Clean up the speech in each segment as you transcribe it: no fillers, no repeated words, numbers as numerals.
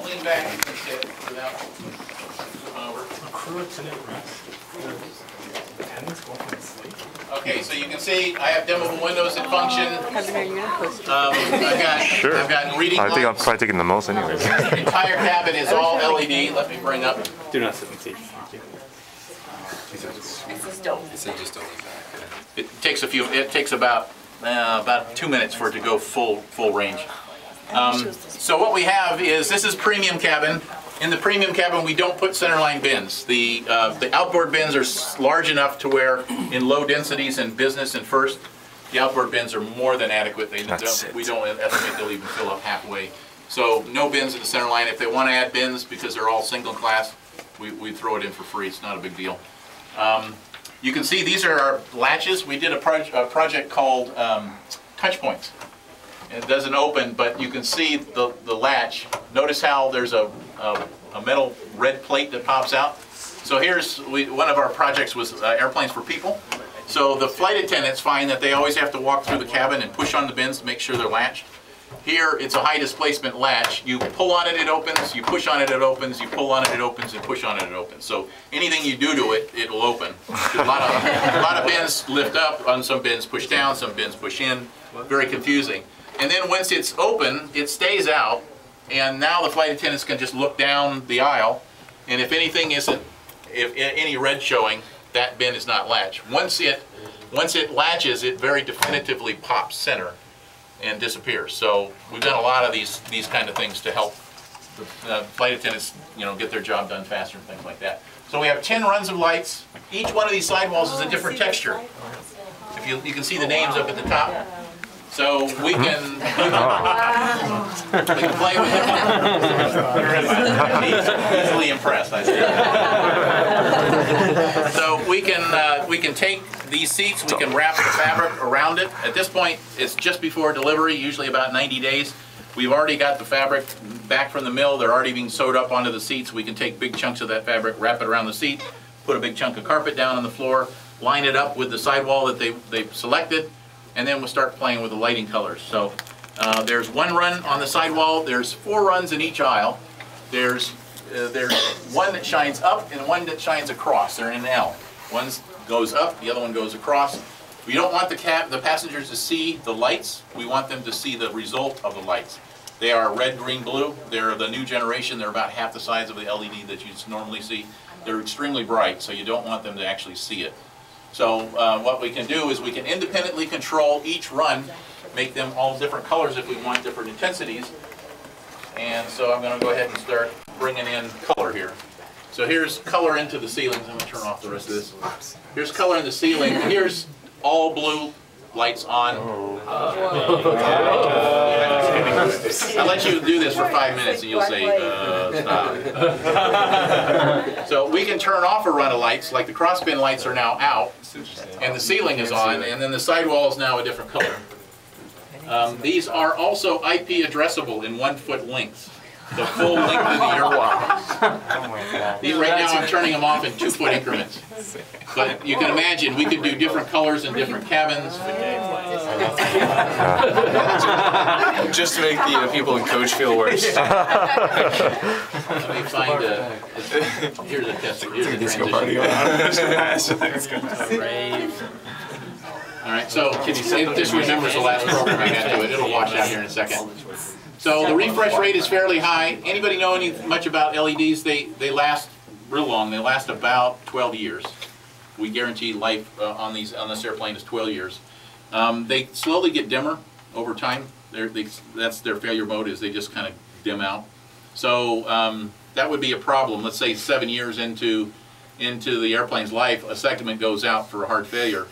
lean back and sit without over. Crew attendant rest. Attendants walking asleep. Okay, so you can see I have dimmable windows that function. I've got reading lights. I think I'm probably taking the most anyways. The entire cabin is all LED. Let me bring up. Do not sit in seats. Thank you. This is dope. Just don't lean back. It takes a few. It takes about 2 minutes for it to go full range. So what we have is this is premium cabin. In the premium cabin, we don't put centerline bins. The outboard bins are large enough to where, in low densities in business and first, the outboard bins are more than adequate. We don't estimate they'll even fill up halfway. So no bins in the centerline. If they want to add bins because they're all single class, we throw it in for free. It's not a big deal. You can see these are our latches. We did a project called Touch Points. It doesn't open, but you can see the latch. Notice how there's a metal red plate that pops out. So here's, one of our projects was airplanes for people. So the flight attendants find that they always have to walk through the cabin and push on the bins to make sure they're latched. Here, it's a high displacement latch. You pull on it, it opens. You push on it, it opens. You pull on it, it opens. And push on it, it opens. So anything you do to it, it will open. A lot of bins lift up, on some bins push down, some bins push in. Very confusing. And then once it's open, it stays out. And now the flight attendants can just look down the aisle. And if anything isn't, if any red showing, that bin is not latched. Once it latches, it very definitively pops center and disappears. So we've done a lot of these kind of things to help the flight attendants, get their job done faster and things like that. So we have 10 runs of lights. Each one of these sidewalls is a different texture. If you can see the names up at the top. So we can play with them. Easily impressed, I say. So we can take these seats, we can wrap the fabric around it. At this point, it's just before delivery, usually about 90 days. We've already got the fabric back from the mill. They're already being sewed up onto the seats. We can take big chunks of that fabric, wrap it around the seat, put a big chunk of carpet down on the floor, line it up with the sidewall that they've selected, and then we'll start playing with the lighting colors. So there's one run on the sidewall. There's 4 runs in each aisle. There's one that shines up and one that shines across. They're in an L. One goes up, the other one goes across. We don't want the passengers to see the lights. We want them to see the result of the lights. They are red, green, blue. They're the new generation. They're about half the size of the LED that you normally see. They're extremely bright, so you don't want them to actually see it. So what we can do is we can independently control each run, make them all different colors if we want different intensities. And so I'm going to go ahead and start bringing in color here. So here's color into the ceilings. I'm going to turn off the rest of this. Here's color in the ceiling. Here's all blue lights on. I'll let you do this for 5 minutes and you'll say, stop. So we can turn off a run of lights, like the crossbin lights are now out, and the ceiling is on, and then the sidewall is now a different color. These are also IP addressable in 1 foot lengths. The full length of the airwalk. Right now I'm turning them off in 2 foot increments. But you can imagine we could do different colors in different cabins. Just to make the people in coach feel worse. Let me find here's a test. Here's a transition. All right, so can you say this remembers the last program I got to it? It'll wash out here in a second. So the refresh rate is fairly high. Anybody know much about LEDs? They last real long. They last about 12 years. We guarantee life on this airplane is 12 years. They slowly get dimmer over time. That's their failure mode, is they just kind of dim out. So that would be a problem. Let's say 7 years into the airplane's life, a segment goes out for a hard failure.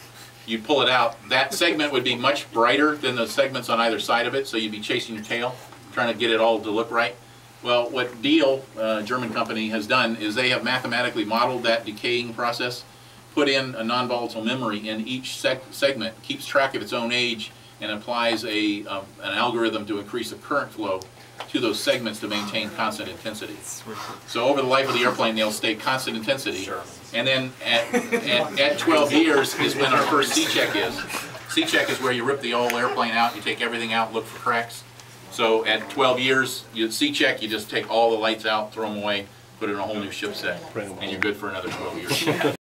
You pull it out. That segment would be much brighter than the segments on either side of it, so you'd be chasing your tail, trying to get it all to look right. Well, what Diehl, German company, has done is they have mathematically modeled that decaying process, put in a non-volatile memory in each segment, keeps track of its own age, and applies an algorithm to increase the current flow to those segments to maintain constant intensity. So over the life of the airplane, they'll stay constant intensity. And then at 12 years is when our first C-check is. C-check is where you rip the whole airplane out, you take everything out, look for cracks. So at 12 years, you C-check, you just take all the lights out, throw them away, put in a whole new ship set, and you're good for another 12 years.